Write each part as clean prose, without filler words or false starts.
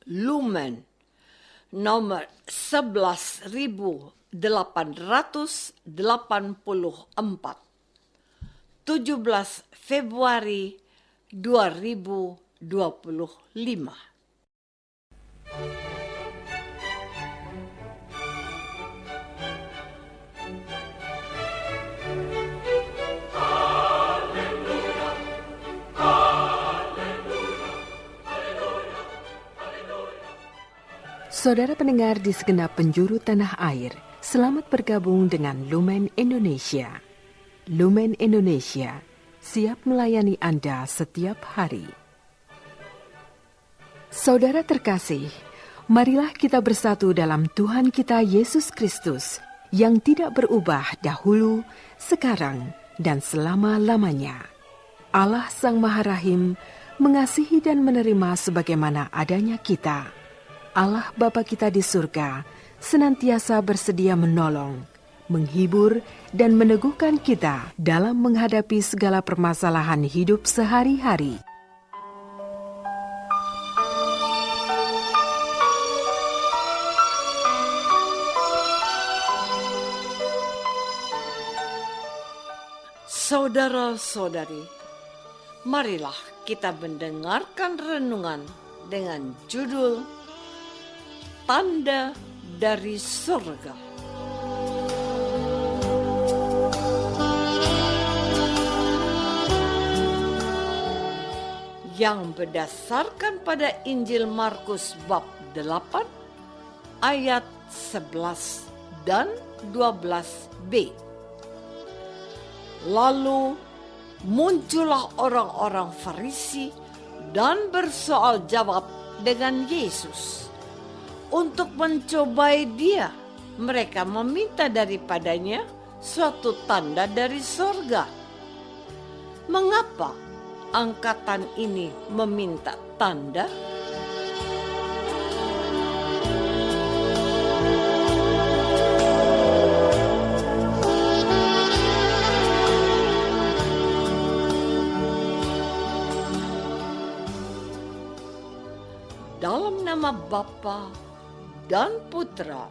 Lumen nomor 11.884, 17 Februari 2025. Saudara pendengar di segenap penjuru tanah air, selamat bergabung dengan Lumen Indonesia. Lumen Indonesia siap melayani Anda setiap hari. Saudara terkasih, marilah kita bersatu dalam Tuhan kita Yesus Kristus yang tidak berubah dahulu, sekarang, dan selama-lamanya. Allah Sang Maha Rahim mengasihi dan menerima sebagaimana adanya kita. Allah Bapa kita di surga senantiasa bersedia menolong, menghibur, dan meneguhkan kita dalam menghadapi segala permasalahan hidup sehari-hari. Saudara-saudari, marilah kita mendengarkan renungan dengan judul Tanda dari Surga. Yang berdasarkan pada Injil Markus bab 8 ayat 11 dan 12b. Lalu muncullah orang-orang Farisi dan bersoal jawab dengan Yesus. Untuk mencobai dia, mereka meminta daripadanya suatu tanda dari sorga. Mengapa angkatan ini meminta tanda? Dalam nama Bapa dan Putra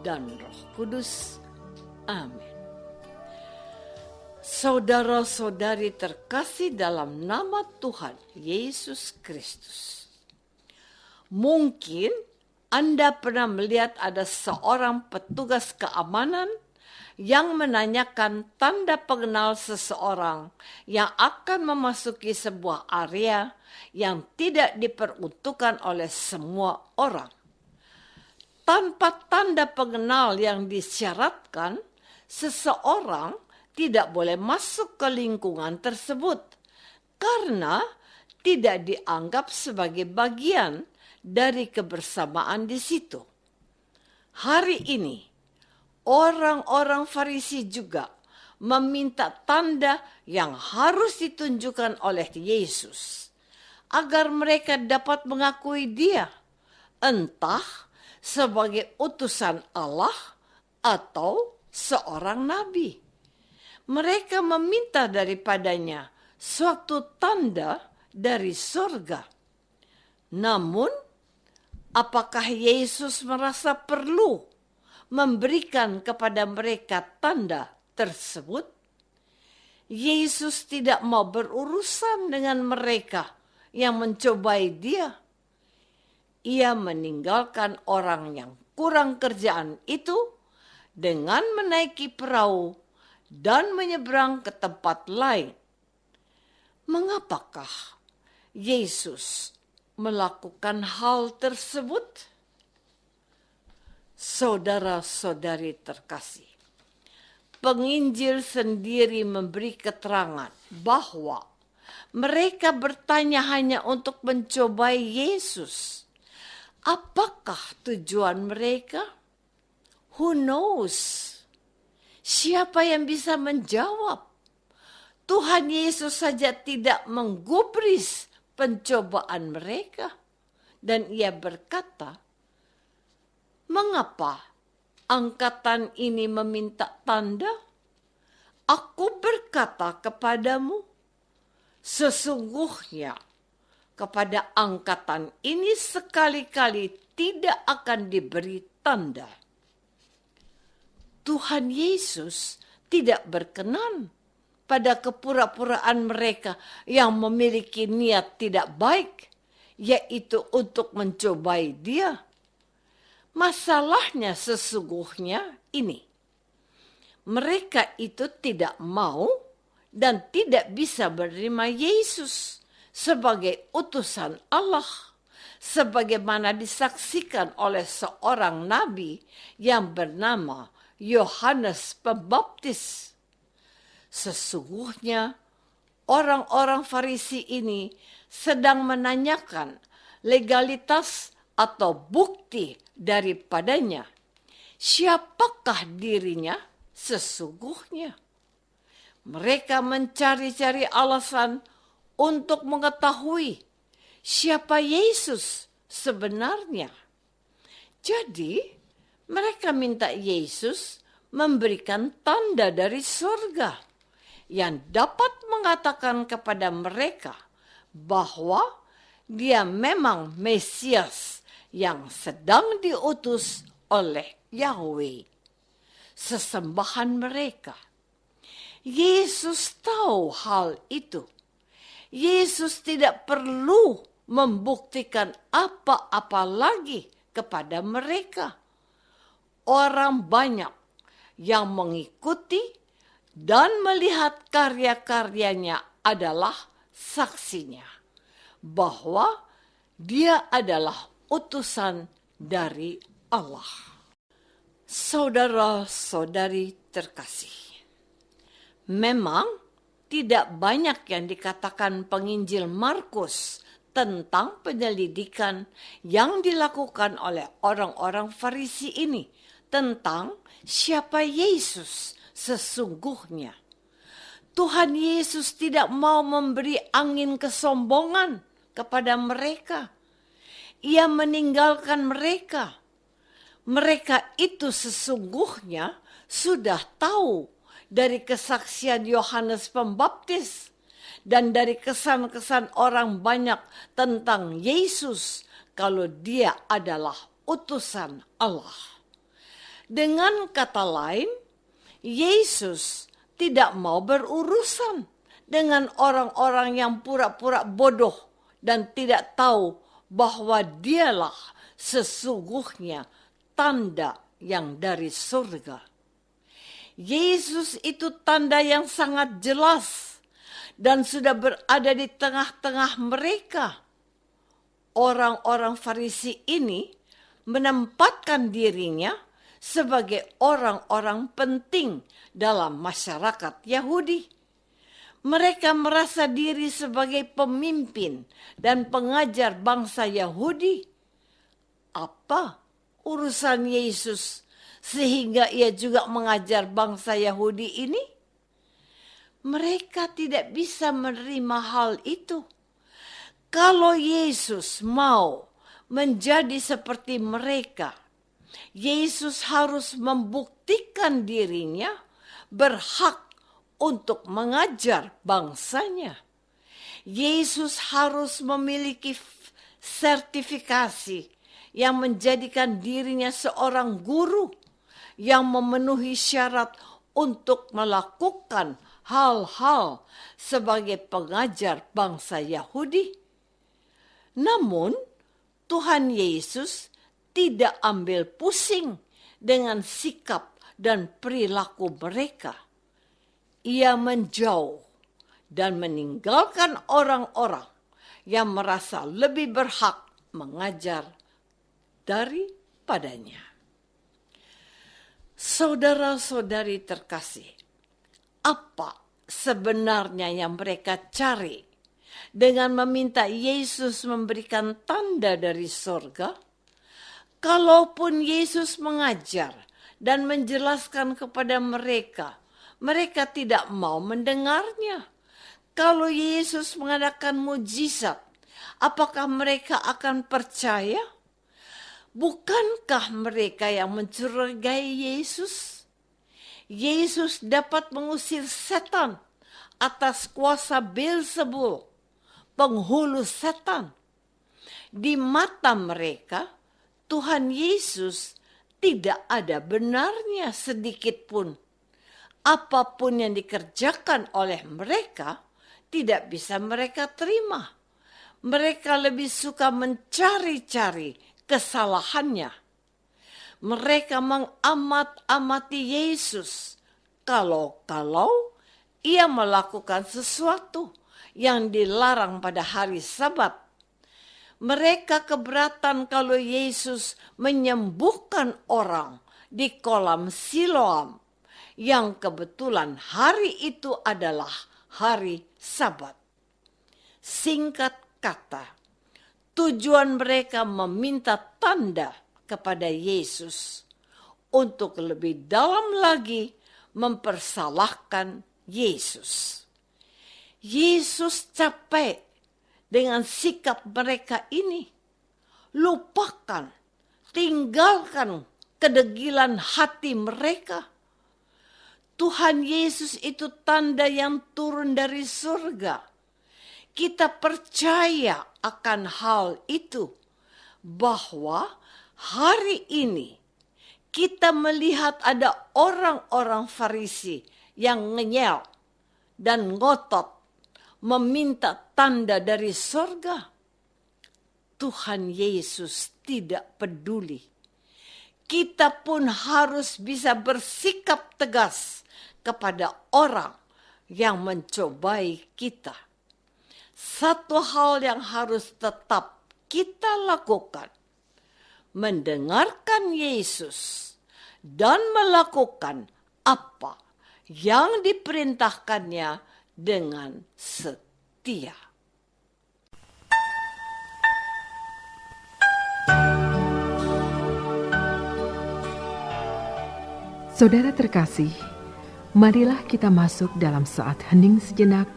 dan Roh Kudus. Amin. Saudara-saudari terkasih dalam nama Tuhan Yesus Kristus. Mungkin Anda pernah melihat ada seorang petugas keamanan yang menanyakan tanda pengenal seseorang yang akan memasuki sebuah area yang tidak diperuntukkan oleh semua orang. Tanpa tanda pengenal yang disyaratkan, seseorang tidak boleh masuk ke lingkungan tersebut karena tidak dianggap sebagai bagian dari kebersamaan di situ. Hari ini, orang-orang Farisi juga meminta tanda yang harus ditunjukkan oleh Yesus agar mereka dapat mengakui Dia, entah sebagai utusan Allah atau seorang nabi. Mereka meminta daripadanya suatu tanda dari surga. Namun, apakah Yesus merasa perlu memberikan kepada mereka tanda tersebut? Yesus tidak mau berurusan dengan mereka yang mencobai Dia. Ia meninggalkan orang yang kurang kerjaan itu dengan menaiki perahu dan menyeberang ke tempat lain. Mengapakah Yesus melakukan hal tersebut? Saudara-saudari terkasih, penginjil sendiri memberi keterangan bahwa mereka bertanya hanya untuk mencobai Yesus. Apakah tujuan mereka? Who knows? Siapa yang bisa menjawab? Tuhan Yesus saja tidak menggubris pencobaan mereka. Dan ia berkata, mengapa angkatan ini meminta tanda? Aku berkata kepadamu, sesungguhnya kepada angkatan ini sekali-kali tidak akan diberi tanda. Tuhan Yesus tidak berkenan pada kepura-puraan mereka yang memiliki niat tidak baik, yaitu untuk mencobai Dia. Masalahnya sesungguhnya ini. Mereka itu tidak mau dan tidak bisa menerima Yesus sebagai utusan Allah, sebagaimana disaksikan oleh seorang nabi yang bernama Yohanes Pembaptis. Sesungguhnya orang-orang Farisi ini sedang menanyakan legalitas atau bukti daripadanya. Siapakah dirinya sesungguhnya? Mereka mencari-cari alasan untuk mengetahui siapa Yesus sebenarnya. Jadi, mereka minta Yesus memberikan tanda dari surga yang dapat mengatakan kepada mereka bahwa Dia memang Mesias yang sedang diutus oleh Yahweh, sesembahan mereka. Yesus tahu hal itu. Yesus tidak perlu membuktikan apa-apa lagi kepada mereka. Orang banyak yang mengikuti dan melihat karya-karyanya adalah saksinya bahwa Dia adalah utusan dari Allah. Saudara-saudari terkasih, memang tidak banyak yang dikatakan penginjil Markus tentang penyelidikan yang dilakukan oleh orang-orang Farisi ini tentang siapa Yesus sesungguhnya. Tuhan Yesus tidak mau memberi angin kesombongan kepada mereka. Ia meninggalkan mereka. Mereka itu sesungguhnya sudah tahu dari kesaksian Yohanes Pembaptis dan dari kesan-kesan orang banyak tentang Yesus kalau Dia adalah utusan Allah. Dengan kata lain, Yesus tidak mau berurusan dengan orang-orang yang pura-pura bodoh dan tidak tahu bahwa Dialah sesungguhnya tanda yang dari surga. Yesus itu tanda yang sangat jelas dan sudah berada di tengah-tengah mereka. Orang-orang Farisi ini menempatkan dirinya sebagai orang-orang penting dalam masyarakat Yahudi. Mereka merasa diri sebagai pemimpin dan pengajar bangsa Yahudi. Apa urusan Yesus sehingga Ia juga mengajar bangsa Yahudi ini? Mereka tidak bisa menerima hal itu. Kalau Yesus mau menjadi seperti mereka, Yesus harus membuktikan dirinya berhak untuk mengajar bangsanya. Yesus harus memiliki sertifikasi yang menjadikan dirinya seorang guru yang memenuhi syarat untuk melakukan hal-hal sebagai pengajar bangsa Yahudi. Namun, Tuhan Yesus tidak ambil pusing dengan sikap dan perilaku mereka. Ia menjauh dan meninggalkan orang-orang yang merasa lebih berhak mengajar daripadanya. Saudara-saudari terkasih, apa sebenarnya yang mereka cari dengan meminta Yesus memberikan tanda dari surga? Kalaupun Yesus mengajar dan menjelaskan kepada mereka, mereka tidak mau mendengarnya. Kalau Yesus mengadakan mujizat, apakah mereka akan percaya? Bukankah mereka yang mencurigai Yesus? Yesus dapat mengusir setan atas kuasa Beelzebul, penghulu setan. Di mata mereka, Tuhan Yesus tidak ada benarnya sedikit pun. Apapun yang dikerjakan oleh mereka, tidak bisa mereka terima. Mereka lebih suka mencari-cari kesalahannya. Mereka mengamat-amati Yesus kalau ia melakukan sesuatu yang dilarang pada hari Sabat. Mereka keberatan kalau Yesus menyembuhkan orang di kolam Siloam, yang kebetulan hari itu adalah hari Sabat. Singkat kata, tujuan mereka meminta tanda kepada Yesus untuk lebih dalam lagi mempersalahkan Yesus. Yesus capek dengan sikap mereka ini. Lupakan, tinggalkan kedegilan hati mereka. Tuhan Yesus itu tanda yang turun dari surga. Kita percaya akan hal itu, bahwa hari ini kita melihat ada orang-orang Farisi yang ngeyel dan ngotot meminta tanda dari surga. Tuhan Yesus tidak peduli. Kita pun harus bisa bersikap tegas kepada orang yang mencobai kita. Satu hal yang harus tetap kita lakukan, mendengarkan Yesus dan melakukan apa yang diperintahkannya dengan setia. Saudara terkasih, marilah kita masuk dalam saat hening sejenak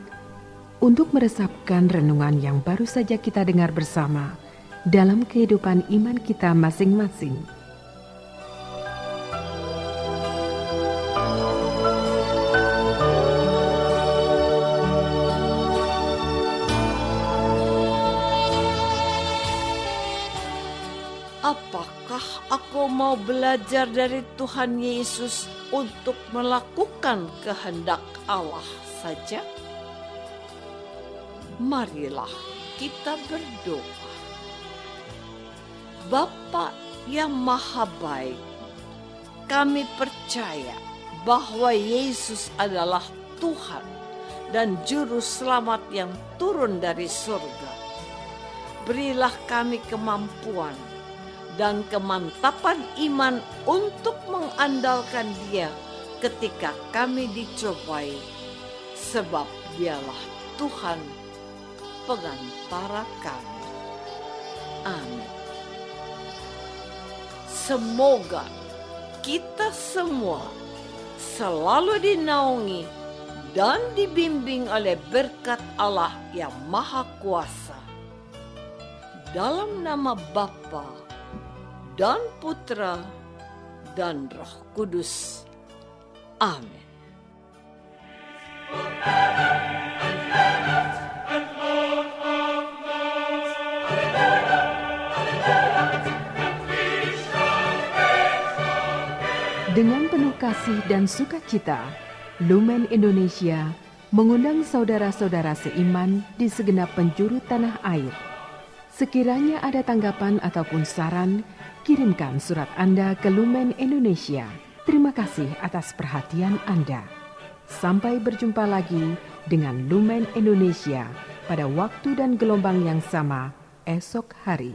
untuk meresapkan renungan yang baru saja kita dengar bersama dalam kehidupan iman kita masing-masing. Apakah aku mau belajar dari Tuhan Yesus untuk melakukan kehendak Allah saja? Marilah kita berdoa. Bapa yang Maha Baik, kami percaya bahwa Yesus adalah Tuhan dan Juru Selamat yang turun dari surga. Berilah kami kemampuan dan kemantapan iman untuk mengandalkan Dia ketika kami dicobai, sebab Dialah Tuhan pengantara kami. Amin. Semoga kita semua selalu dinaungi dan dibimbing oleh berkat Allah yang Maha Kuasa. Dalam nama Bapa dan Putra dan Roh Kudus. Amin. Dengan penuh kasih dan sukacita, Lumen Indonesia mengundang saudara-saudara seiman di segenap penjuru tanah air. Sekiranya ada tanggapan ataupun saran, kirimkan surat Anda ke Lumen Indonesia. Terima kasih atas perhatian Anda. Sampai berjumpa lagi dengan Lumen Indonesia pada waktu dan gelombang yang sama esok hari.